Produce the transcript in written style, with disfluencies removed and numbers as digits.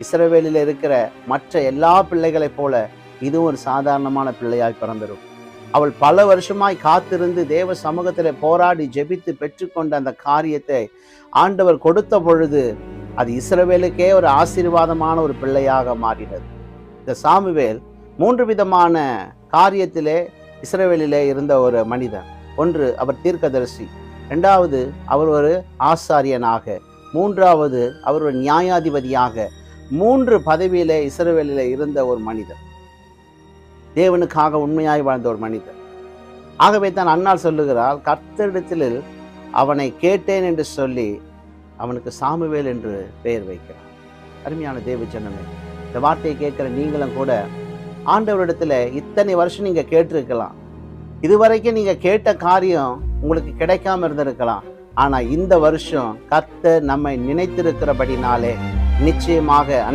இஸ்ரவேலில் இருக்கிற மற்ற எல்லா பிள்ளைகளைப் போல இதுவும் ஒரு சாதாரணமான பிள்ளையாய் பிறந்திரும். அவள் பல வருஷமாய் காத்திருந்து தேவ சமூகத்தில் போராடி ஜெபித்து பெற்றுக்கொண்ட அந்த காரியத்தை ஆண்டவர் கொடுத்த பொழுது அது இஸ்ரவேலுக்கே ஒரு ஆசீர்வாதமான ஒரு பிள்ளையாக மாறினது. இந்த சாமுவேல் 3 விதமான காரியத்திலே இஸ்ரவேலிலே இருந்த ஒரு மனிதன். ஒன்று, அவர் தீர்க்கதரிசி. 2வது, அவர் ஒரு ஆசாரியனாக. 3வது, அவர் ஒரு நியாயாதிபதியாக. 3 பதவியிலே இஸ்ரவேலிலே இருந்த ஒரு மனிதன். தேவனுக்காக உண்மையாய் வாழ்ந்த ஒரு மனிதன். ஆகவே தான் அன்னாள் சொல்லுகிறாள், கர்த்தரிடத்தில் அவனை கேட்டேன் என்று சொல்லி அவனுக்கு சாமுவேல் என்று பெயர் வைக்கிறார். அருமையான தேவ ஜனமே, இந்த வார்த்தையை கேட்கிற நீங்களும் கூட ஆண்டவரிடத்துல இத்தனை வருஷம் நீங்க கேட்டிருக்கலாம். இதுவரைக்கும் நீங்க கேட்ட காரியம் உங்களுக்கு கிடைக்காம இருந்திருக்கலாம். ஆனா இந்த வருஷம் கர்த்தர் நம்மை நினைத்திருக்கிறபடினாலே நிச்சயமாக